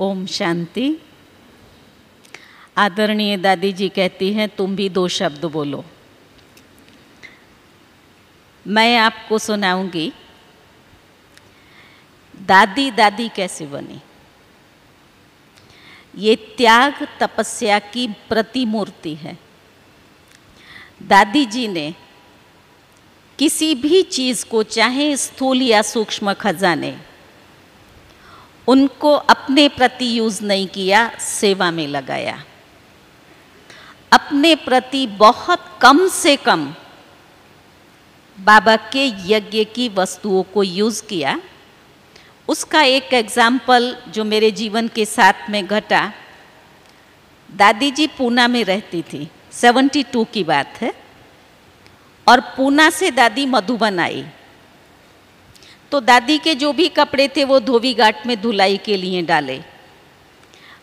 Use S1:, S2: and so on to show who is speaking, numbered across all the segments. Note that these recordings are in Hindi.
S1: ओम शांति। आदरणीय दादी जी कहती हैं तुम भी 2 शब्द बोलो। मैं आपको सुनाऊंगी दादी दादी कैसे बनी। ये त्याग तपस्या की प्रतिमूर्ति है। दादी जी ने किसी भी चीज़ को, चाहे स्थूल या सूक्ष्म खजाने, उनको अपने प्रति यूज़ नहीं किया, सेवा में लगाया। अपने प्रति बहुत कम से कम बाबा के यज्ञ की वस्तुओं को यूज़ किया। उसका एक एग्जाम्पल जो मेरे जीवन के साथ में घटा, दादी जी पूना में रहती थी, 72 की बात है, और पूना से दादी मधुबन आई। तो दादी के जो भी कपड़े थे वो धोबी घाट में धुलाई के लिए डाले।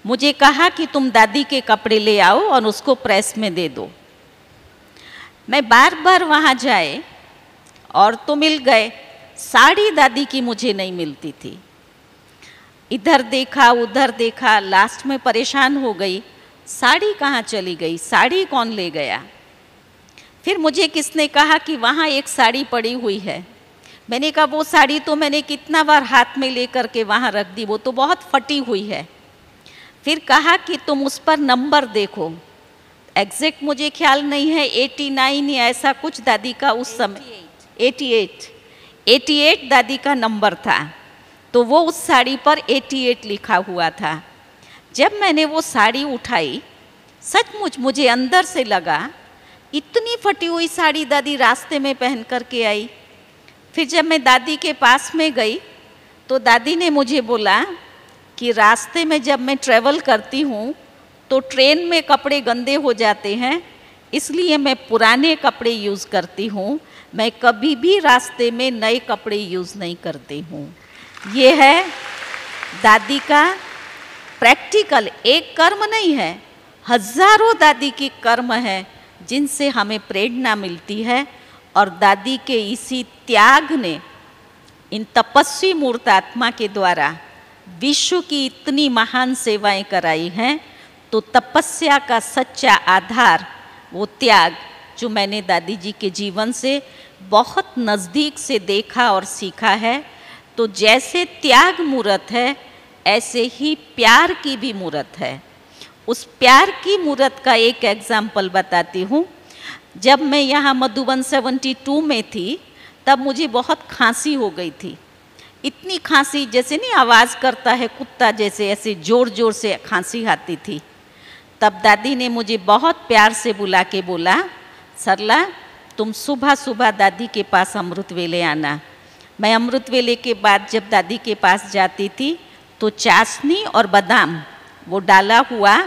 S1: मुझे कहा कि तुम दादी के कपड़े ले आओ और उसको प्रेस में दे दो। मैं बार बार वहाँ जाए और तो मिल गए, साड़ी दादी की मुझे नहीं मिलती थी। इधर देखा उधर देखा, लास्ट में परेशान हो गई, साड़ी कहाँ चली गई, साड़ी कौन ले गया। फिर मुझे किसने कहा कि वहाँ एक साड़ी पड़ी हुई है। मैंने कहा वो साड़ी तो मैंने कितना बार हाथ में लेकर के वहाँ रख दी, वो तो बहुत फटी हुई है। फिर कहा कि तुम उस पर नंबर देखो। एग्जैक्ट मुझे ख्याल नहीं है, 89 या ऐसा कुछ दादी का उस समय 88 दादी का नंबर था। तो वो उस साड़ी पर 88 लिखा हुआ था। जब मैंने वो साड़ी उठाई, सचमुच मुझे अंदर से लगा इतनी फटी हुई साड़ी दादी रास्ते में पहन करके आई। फिर जब मैं दादी के पास में गई तो दादी ने मुझे बोला कि रास्ते में जब मैं ट्रैवल करती हूँ तो ट्रेन में कपड़े गंदे हो जाते हैं, इसलिए मैं पुराने कपड़े यूज़ करती हूँ। मैं कभी भी रास्ते में नए कपड़े यूज़ नहीं करती हूँ। ये है दादी का प्रैक्टिकल, एक कर्म नहीं है, हजारों दादी की कर्म है जिनसे हमें प्रेरणा मिलती है। और दादी के इसी त्याग ने इन तपस्वी मूर्त आत्मा के द्वारा विश्व की इतनी महान सेवाएं कराई हैं। तो तपस्या का सच्चा आधार वो त्याग, जो मैंने दादी जी के जीवन से बहुत नज़दीक से देखा और सीखा है। तो जैसे त्याग मूर्त है, ऐसे ही प्यार की भी मूर्त है। उस प्यार की मूर्त का एक एग्जाम्पल बताती हूँ। जब मैं यहाँ मधुबन 72 में थी, तब मुझे बहुत खांसी हो गई थी। इतनी खांसी, जैसे नहीं आवाज़ करता है कुत्ता जैसे, ऐसे ज़ोर ज़ोर से खांसी आती थी। तब दादी ने मुझे बहुत प्यार से बुला के बोला, सरला तुम सुबह सुबह दादी के पास अमृत वेले आना। मैं अमृत वेले के बाद जब दादी के पास जाती थी तो चाशनी और बादाम वो डाला हुआ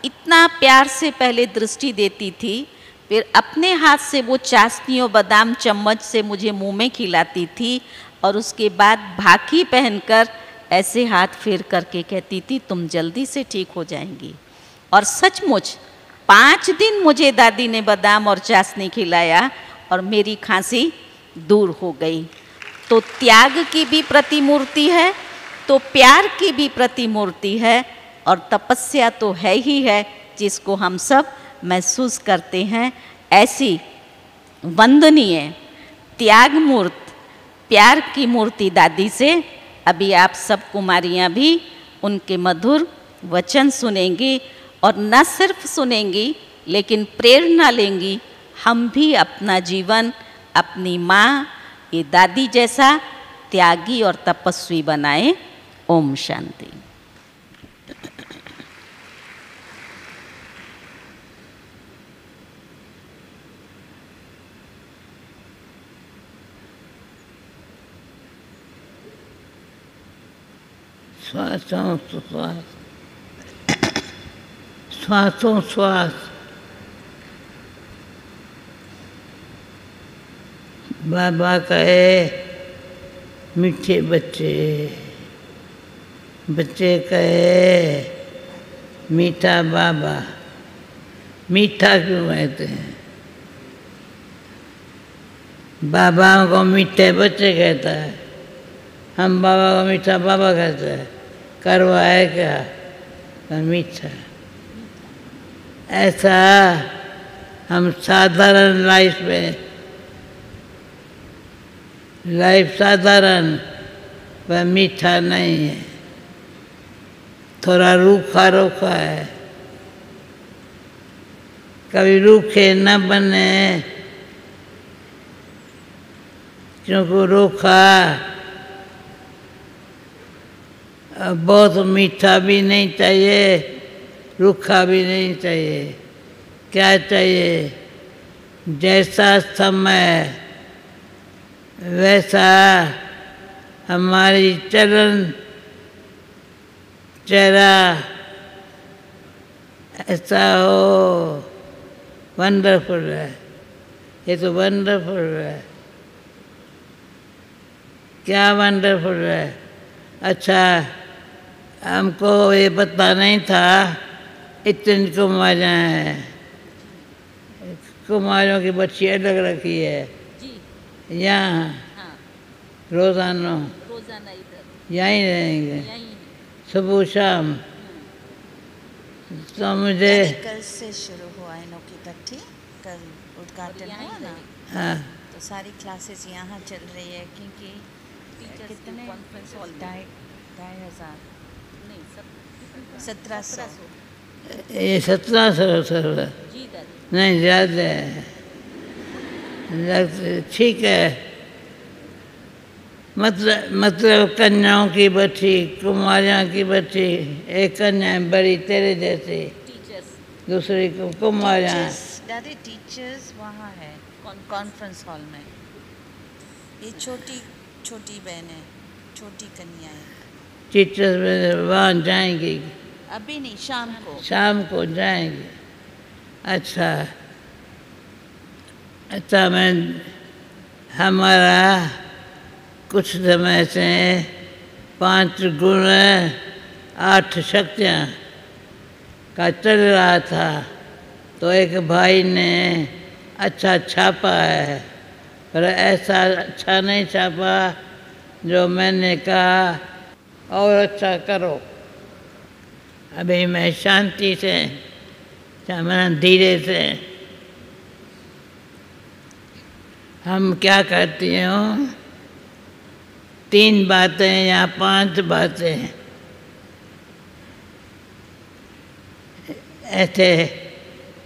S1: इतना प्यार से पहले दृष्टि देती थी, फिर अपने हाथ से वो चाशनी और बादाम चम्मच से मुझे मुंह में खिलाती थी, और उसके बाद भाकी पहनकर ऐसे हाथ फेर करके कहती थी तुम जल्दी से ठीक हो जाएंगी। और सचमुच 5 दिन मुझे दादी ने बादाम और चाशनी खिलाया और मेरी खांसी दूर हो गई। तो त्याग की भी प्रतिमूर्ति है, तो प्यार की भी प्रतिमूर्ति है, और तपस्या तो है ही है जिसको हम सब महसूस करते हैं। ऐसी वंदनीय त्याग मूर्त, प्यार की मूर्ति दादी से अभी आप सब कुमारियाँ भी उनके मधुर वचन सुनेंगी, और न सिर्फ सुनेंगी लेकिन प्रेरणा लेंगी। हम भी अपना जीवन अपनी माँ ये दादी जैसा त्यागी और तपस्वी बनाएं। ओम शांति।
S2: श्वासों श्वास, श्वासों श्वास। बाबा कहे मीठे बच्चे, बच्चे कहे मीठा बाबा। मीठा क्यों कहते हैं? बाबाओं को मीठे बच्चे कहता है, हम बाबा को मीठा बाबा कहते हैं। कड़वा है क्या, पर मीठा। ऐसा हम साधारण लाइफ साधारण पर मीठा नहीं है, थोड़ा रूखा रूखा है। कभी रूखे न बने, क्योंकि रूखा बहुत मीठा भी नहीं चाहिए, रूखा भी नहीं चाहिए। क्या चाहिए, जैसा समय वैसा हमारी चरण चेहरा ऐसा हो। वंडरफुल है, ये तो वंडरफुल है। क्या वंडरफुल है। अच्छा, हमको ये पता नहीं था इतनी कुमारियाँ हैं। कुमारियों की बच्ची अलग रखी है यहाँ।
S1: हाँ,
S2: रोजाना
S1: रोजाना इधर
S2: यहीं रहेंगे,
S1: यहीं
S2: सुबह शाम। तो मुझे
S3: कल से शुरू हुआ इनों की इकट्ठी, कल उद्घाटन हुआ ना,
S2: हाँ
S3: तो सारी क्लासेस यहाँ चल रही है। क्योंकि कितने
S1: कॉन्फ्रेंस हॉल
S3: 2,500
S1: नहीं,
S3: 1700
S2: ये 1700
S1: जी दादी।
S2: नहीं ज़्यादा है, ठीक है। मतलब कन्याओं की बच्ची, कुमारियों की बच्ची, एक कन्या बड़ी तेरे जैसी,
S1: टीचर्स
S2: दूसरी कुमारियाँ।
S3: दादी टीचर्स वहाँ है कॉन्फ्रेंस हॉल में। ये छोटी छोटी बहनें, छोटी कन्याएं
S2: टीचर्स वहाँ जाएंगी,
S3: अभी नहीं,
S2: शाम को जाएंगे। अच्छा मैं हमारा कुछ समय से 5 गुण 8 शक्तियाँ का चल रहा था। तो एक भाई ने अच्छा छापा है, पर ऐसा अच्छा नहीं छापा जो मैंने कहा और अच्छा करो। अभी मैं शांति से, धीरे से, हम क्या करती हूँ, 3 बातें या 5 बातें ऐसे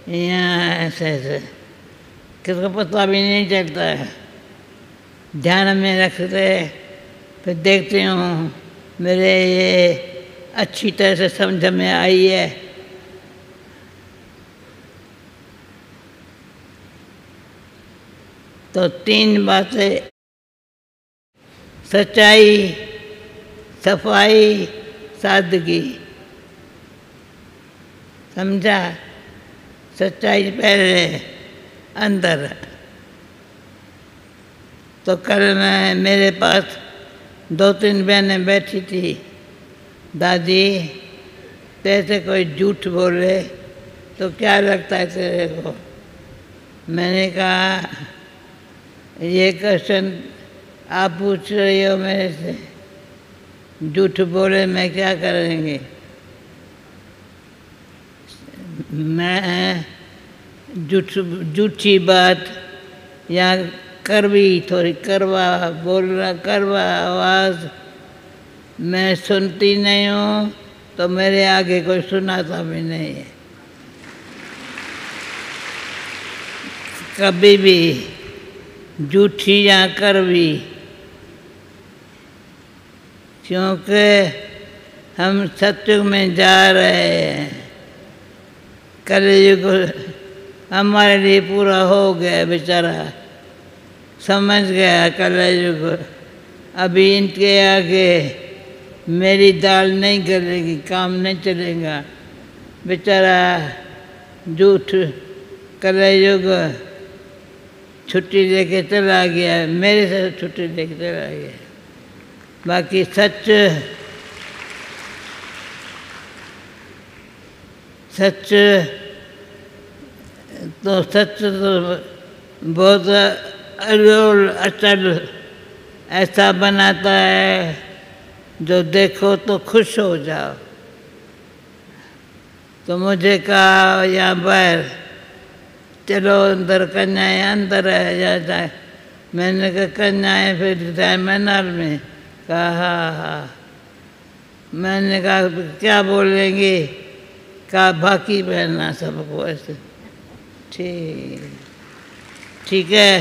S2: यहाँ ऐसे किसको पता भी नहीं चलता है। ध्यान में रखते, फिर देखती हूँ मेरे ये अच्छी तरह से समझ में आई है। तो 3 बातें, सच्चाई, सफाई, सादगी। समझा? सच्चाई पहले अंदर। तो कल मेरे पास 2-3 बहनें बैठी थी। दादी तेरे कोई झूठ बोले तो क्या लगता है तेरे को? मैंने कहा ये क्वेश्चन आप पूछ रही हो मेरे से, झूठ बोले मैं क्या करेंगे? मैं झूठी बात या कड़वी, थोड़ी कड़वा बोलना, कड़वा आवाज़ मैं सुनती नहीं हूँ, तो मेरे आगे कोई सुनाता भी नहीं है। कभी भी झूठी या कड़वी, क्योंकि हम सत्युग में जा रहे हैं। कलयुग हमारे लिए पूरा हो गया, बेचारा समझ गया कलयुग। अभी इनके आगे मेरी दाल नहीं गलेगी, काम नहीं चलेगा। बेचारा झूठ कलयुग छुट्टी लेके चला गया, मेरे से छुट्टी लेके चला गया। बाकी सच तो बहुत अरोल अचल ऐसा बनाता है जो देखो तो खुश हो जाओ। तो मुझे कहा यहाँ बाहर चलो अंदर कन्याएं अंदर है या जाए। मैंने कहा कन्याएं फिर सेमिनार में? कहा हाँ हाँ। मैंने कहा क्या बोलेंगे? कहा बाकी पहनना सबको ऐसे। ठीक ठीक है,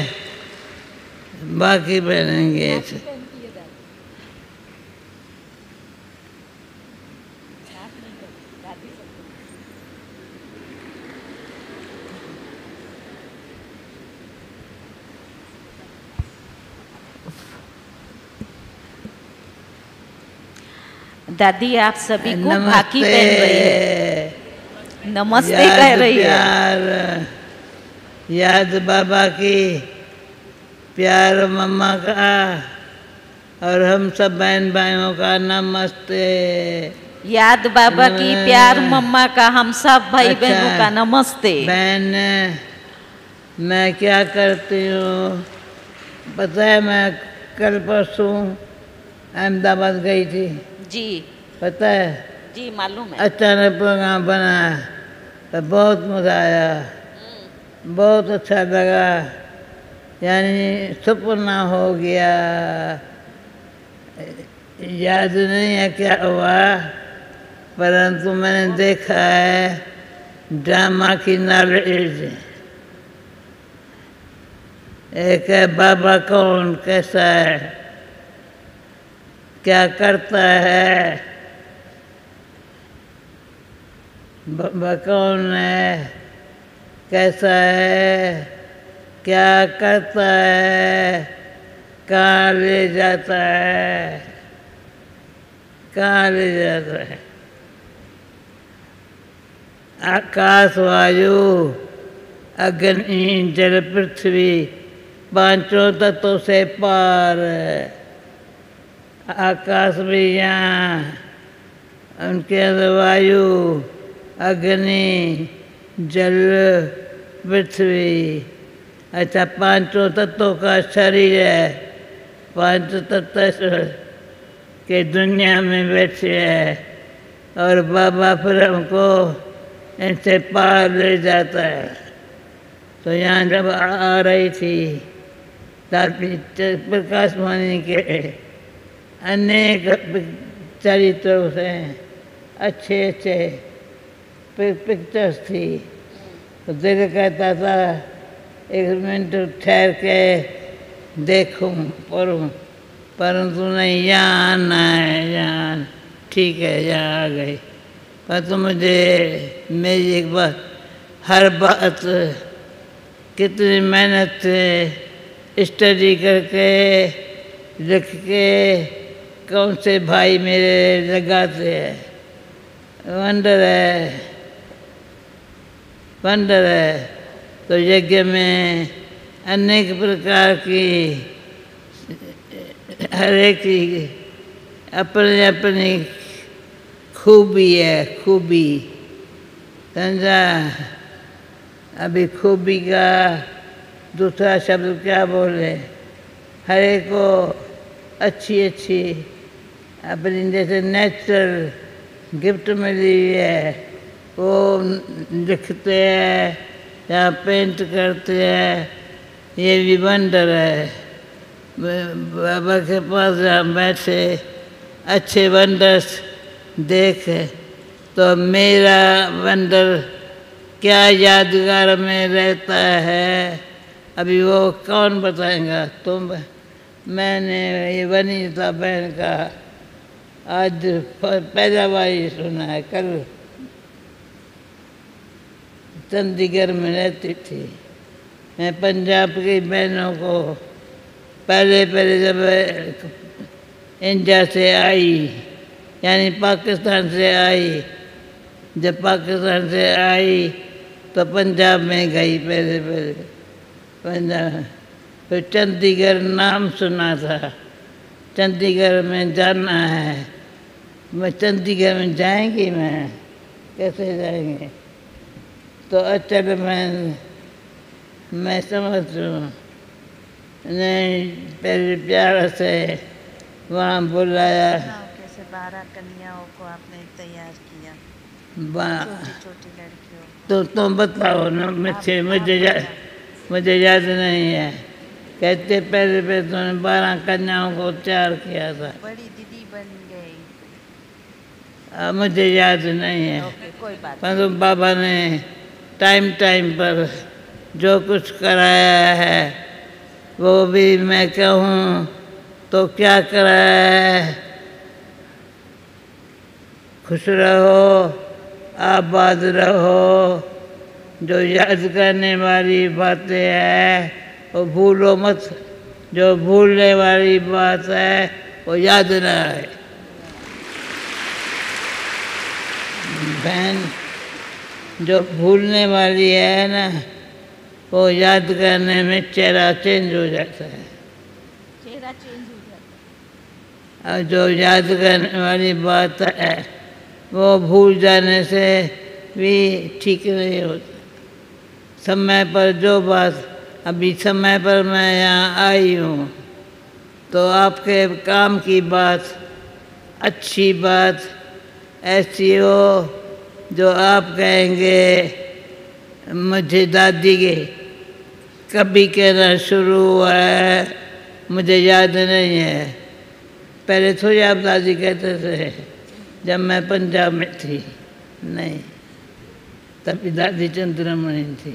S2: बाकी पहनेंगे ऐसे।
S1: दादी आप सभी को भाकी पहन रही है, नमस्ते कह रही है।
S2: प्यार याद बाबा की, प्यार मम्मा का, और हम सब बहन भाइयों का नमस्ते।
S1: याद बाबा की, प्यार मम्मा का, हम सब भाई बहनों का नमस्ते।
S2: बहन मैं क्या करती हूँ पता है? मैं कल परसों अहमदाबाद गई थी।
S1: जी
S2: पता है?
S1: जी मालूम है।
S2: अचानक प्रोग्राम बना तो बहुत मज़ा आया, बहुत अच्छा लगा, यानी सपना हो गया। याद नहीं है क्या हुआ, परंतु मैंने देखा है ड्रामा की नॉलेज। एक है बाबा कौन कैसा है, क्या करता है, बाबा कौन है, कैसा है, क्या करता है, कहाँ ले जाता है, कहाँ ले जाता है। आकाश वायु अग्नि जल पृथ्वी पांचों तत्वों से पार है। आकाश भी यहाँ, उनके अंदर वायु अग्नि जल पृथ्वी, अच्छा पांचों तत्वों का शरीर है। पांच तत्व के दुनिया में बैठे है और बाबा फिर हमको इनसे पार ले जाता है। तो यहाँ जब आ रही थी प्रकाश वाणी के अनेक चरित्रों से अच्छे अच्छे पिक्चर्स थी, तो दिल कहता था एक मिनट ठहर के देखूं पढ़ूं, परंतु नहीं, यहाँ आना है, यहाँ ठीक है, यहाँ आ गई। पर तो मुझे मेरी एक बात, हर बात कितनी मेहनत से स्टडी करके लिख के कौन से भाई मेरे लगाते हैं। वंडर है, वंडर है। तो यज्ञ में अनेक प्रकार की हर एक की अपनी अपनी खूबी है, खूबी, समझा? अभी खूबी का दूसरा शब्द क्या बोले? हर एक को अच्छी अच्छी अपनी जैसे नेचुरल गिफ्ट मिली है, वो लिखते हैं या पेंट करते हैं, ये भी वंडर है। बाबा के पास जहाँ बैठे अच्छे वंडर्स देख, तो मेरा वंडर क्या यादगार में रहता है, अभी वो कौन बताएगा? तुम। मैंने ये वनीता बहन का आज पहला बार ही सुना है। कल चंडीगढ़ में रहती थी मैं, पंजाब की बहनों को पहले जब इंडिया से आई, यानी पाकिस्तान से आई, जब पाकिस्तान से आई तो पंजाब में गई पहले पंजाब, फिर चंडीगढ़ नाम सुना था, चंडीगढ़ में जाना है। मैं चंडीगढ़ में जाएंगी, मैं कैसे जाएंगे? तो अचल मैं समझ लूँ नहीं, पहले प्यार से वहाँ बुलाया,
S3: फिर 12 कन्याओं को आपने तैयार किया,
S2: बा-
S3: छोटी छोटी लड़कियों।
S2: तो तुम बताओ ना, मुझे याद नहीं है। कहते पहले पे तुमने 12 कन्याओं को तैयार किया था।
S3: बड़ी दीदी बन गई।
S2: अब मुझे याद नहीं है,
S3: ओके, कोई बात
S2: परंतु बाबा ने टाइम टाइम पर जो कुछ कराया है वो भी मैं कहूँ तो क्या कराया है। खुश रहो, आबाद रहो, जो याद करने वाली बातें हैं वो भूलो मत, जो भूलने वाली बात है वो याद न आए। बहन, जो भूलने वाली है ना वो याद करने में चेहरा चेंज हो जाता है,
S1: चेहरा चेंज हो जाता
S2: और जो याद करने वाली बात है वो भूल जाने से भी ठीक नहीं होता। समय पर जो बात, अभी समय पर मैं यहाँ आई हूँ तो आपके काम की बात, अच्छी बात ऐसी हो जो आप कहेंगे मुझे दादी के कभी कहना शुरू हुआ है, मुझे याद नहीं है। पहले थोड़ी आप दादी कहते थे जब मैं पंजाब में थी, नहीं, तभी दादी चंद्रमणि थी,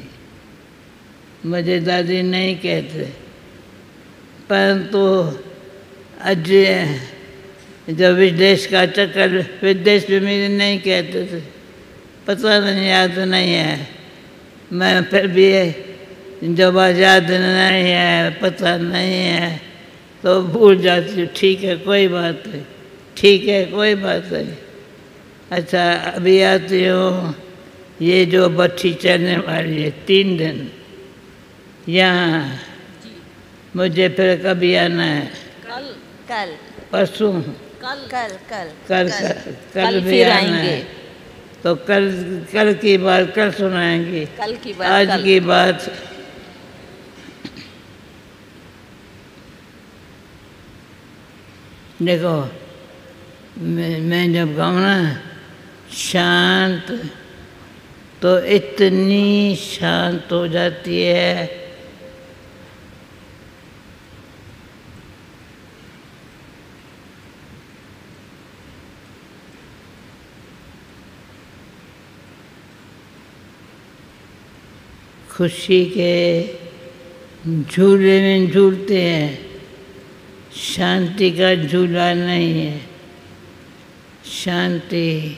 S2: मुझे दादी नहीं कहते। परंतु आज जब विदेश का चक्कर, विदेश में मुझे नहीं कहते थे, पता नहीं, याद नहीं है। मैं फिर भी जब याद नहीं है, पता नहीं है तो भूल जाती हूँ। ठीक है, कोई बात नहीं, ठीक है, कोई बात नहीं। अच्छा, अभी आती हूँ, ये जो बच्ची चलने वाली है 3 दिन यहाँ, मुझे फिर कभी आना है?
S1: कल
S3: कल
S2: परसों?
S3: कल कल कल
S2: कल
S1: कल
S2: भी
S1: फिर
S2: आना
S1: आएंगे।
S2: है। तो कल की बात कल सुनाएंगी,
S1: कल की बात
S2: आज
S1: कल।
S2: की बात देखो, मैं जब गाऊँ ना शांत, तो इतनी शांत हो जाती है। खुशी के झूले में झूलते हैं, शांति का झूला नहीं है। शांति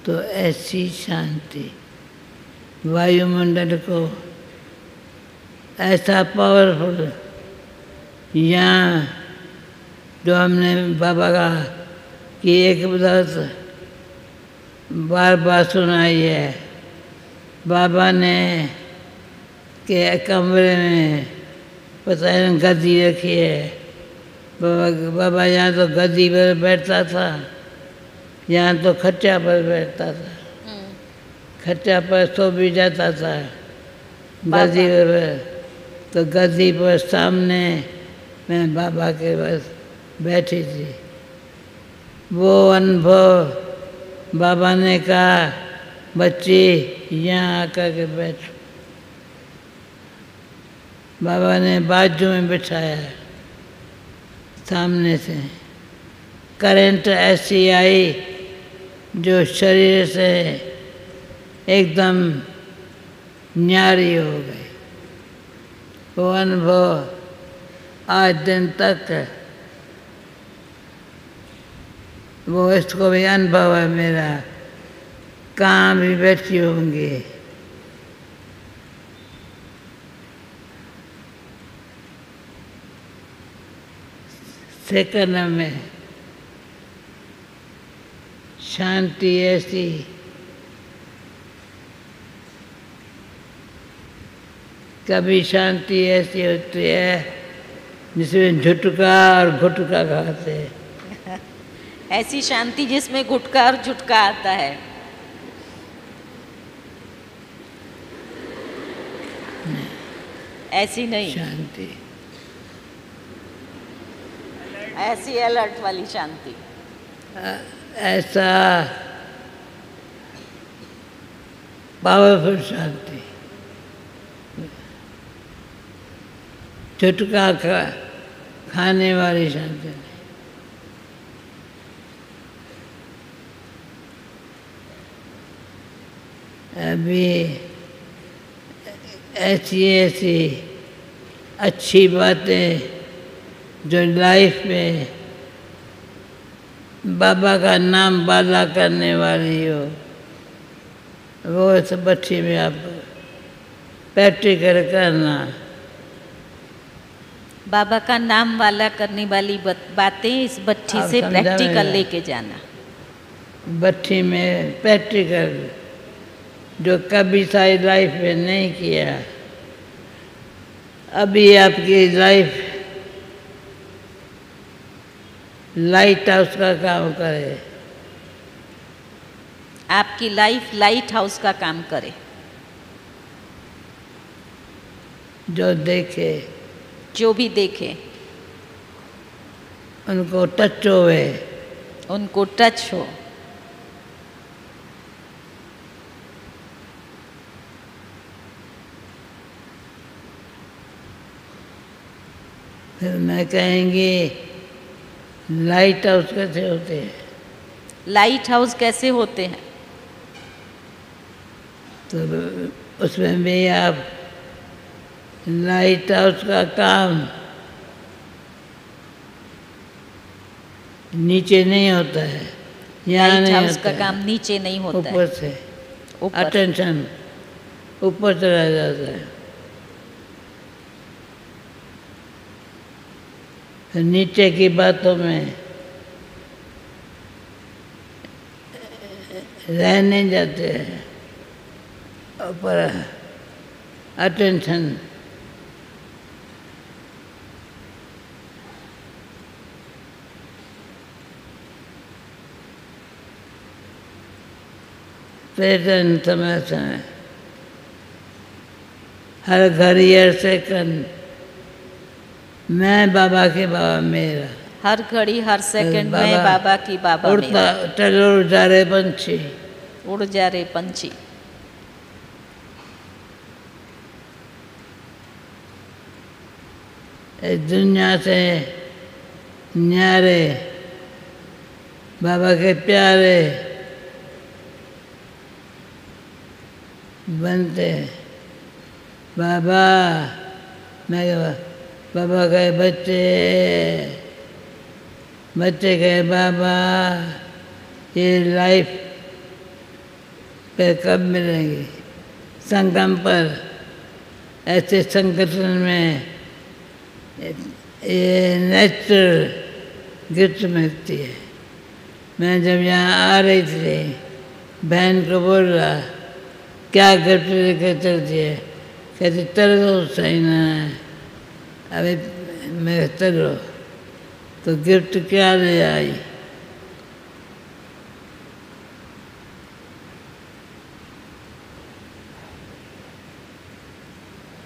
S2: तो ऐसी शांति वायुमंडल को ऐसा पावरफुल, यहाँ जो हमने बाबा का कि एक बात बार बार सुनाई है, बाबा ने के कमरे में पता है गद्दी रखी है। बाबा यहाँ तो गद्दी पर बैठता था, यहाँ तो खच्चा पर बैठता था, खच्चा पर सो भी जाता था, गद्दी पर। तो गद्दी पर सामने मैं बाबा के पास बैठी थी। वो अनुभव बाबा ने कहा, बच्ची यहाँ आकर के बैठो। बाबा ने बाजू में बिठाया, सामने से करंट ऐसी आई जो शरीर से एकदम न्यारी हो गई। वो अनुभव आज दिन तक, वो इसको भी अनुभव है मेरा, कहाँ भी बैठी होंगी। सेकंड में शांति ऐसी, कभी शांति ऐसी होती है जिसमें झुटका और घुटका खाते हैं।
S1: ऐसी शांति जिसमें गुटका और झुटका आता है। ऐसी नहीं,
S2: शांति।
S1: ऐसी अलर्ट वाली शांति।
S2: ऐसा पावरफुल शांति, चुटका खाने वाली शांति नहीं। अभी ऐसी ऐसी अच्छी बातें जो लाइफ में बाबा का नाम बाला करने वाली हो, वो सब अच्छी में आप प्रैक्टिकल करना।
S1: बाबा का नाम वाला करने वाली बातें इस भट्ठी
S2: आप
S1: से
S2: समझा
S1: प्रैक्टिकल
S2: मेरा?
S1: लेके जाना।
S2: भट्ठी में प्रैक्टिकल जो कभी सारी लाइफ में नहीं किया, अभी आपकी लाइफ लाइट हाउस का काम करे।
S1: आपकी लाइफ लाइट हाउस का काम करे।
S2: जो देखे,
S1: जो भी देखे
S2: उनको टच होवे,
S1: उनको टच हो।
S2: फिर मैं कहेंगी लाइट हाउस कैसे होते हैं?
S1: लाइट हाउस कैसे होते हैं?
S2: तो उसमें भी आप लाइट हाउस का काम नीचे नहीं होता है, यहाँ
S1: लाइट
S2: नहीं
S1: हाउस
S2: होता
S1: का
S2: है,
S1: काम नीचे नहीं होता
S2: ऊपर
S1: है,
S2: से
S1: ऊपर।
S2: अटेंशन ऊपर चला जाता है। फिर नीचे की बातों में रह नहीं जाते हैं, ऊपर अटेंशन। प्रेजेंट समय समय हर घड़ी हर सेकंड मैं बाबा के बाबा मेरा।
S1: हर घड़ी हर सेकंड में
S2: बाबा
S1: बाबा की बाबा
S2: उड़ता
S1: मेरा।
S2: चलो उड़ जा रहे पंछी,
S1: उड़ जा रे पंछी।
S2: इस दुनिया से न्यारे बाबा के प्यारे बनते। बाबा मैं बाबा कहे बच्चे, बच्चे कहे बाबा ये लाइफ पे कब मिलेंगे? संगम पर ऐसे संगठन में ये नेचुरल गिफ्ट मिलती है। मैं जब यहाँ आ रही थी बहन को बोल रहा क्या गिफ्ट लेकर चलती है, कहती चलो सही ना है। अभी मैं चलो तो गिफ्ट क्या ले आई?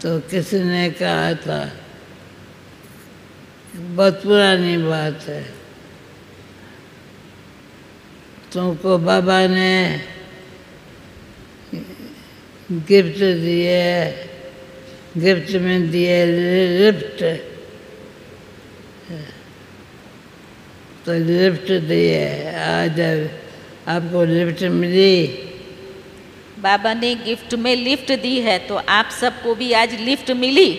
S2: तो किसी ने कहा था, बहुत पुरानी बात है, तुमको बाबा ने गिफ्ट दिए, गिफ्ट में दिए लिफ्ट, तो लिफ्ट दिए। आज आपको लिफ्ट मिली,
S1: बाबा ने गिफ्ट में लिफ्ट दी है, तो आप सबको भी आज लिफ्ट मिली।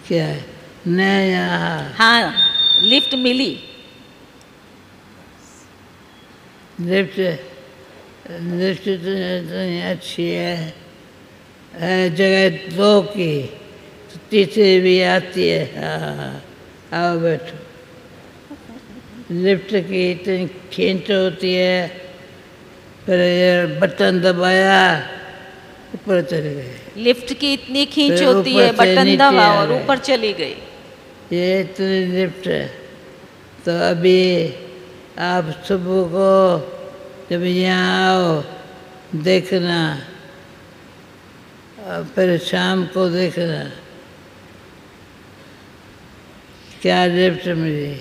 S2: क्या है नहीं यहाँ
S1: हाँ, लिफ्ट मिली।
S2: लिफ्ट लिफ्ट तो इतनी अच्छी है जगह दो की, तो तीसरी भी आती है। हाँ आओ बैठो। लिफ्ट की इतनी खींच होती है, फिर ये बटन दबाया ऊपर चले गए।
S1: लिफ्ट की इतनी खींच
S2: फिर
S1: होती
S2: ऊपर
S1: है,
S2: से
S1: बटन
S2: नीचे
S1: दबा
S2: आ
S1: और
S2: गए।
S1: ऊपर चली गई।
S2: ये इतनी लिफ्ट है। तो अभी आप सुबह को जब यहाँ आओ देखना और फिर शाम को देखना क्या लिफ्ट मिली।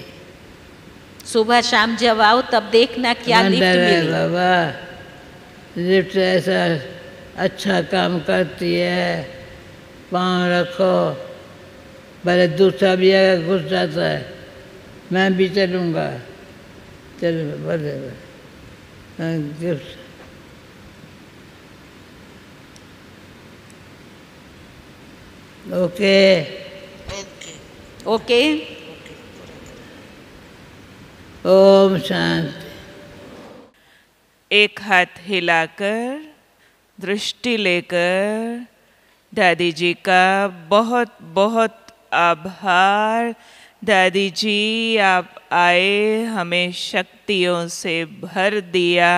S1: सुबह शाम जब आओ तब देखना क्या लिफ्ट
S2: वंडर है
S1: मिली।
S2: बाबा, लिफ्ट ऐसा अच्छा काम करती है। पाँव रखो, भले दूसरा भी अगर घुस जाता है, मैं भी चलूँगा। चलो भले गिफ्ट। Okay
S3: okay
S1: okay.
S2: ओम शांति।
S4: एक हाथ हिलाकर दृष्टि लेकर दादी जी का बहुत बहुत आभार। दादी जी आप आए, हमें शक्तियों से भर दिया,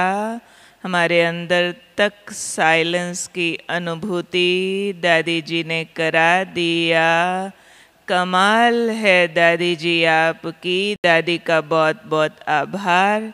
S4: हमारे अंदर तक साइलेंस की अनुभूति दादी जी ने करा दिया। कमाल है दादी जी आपकी। दादी का बहुत बहुत आभार।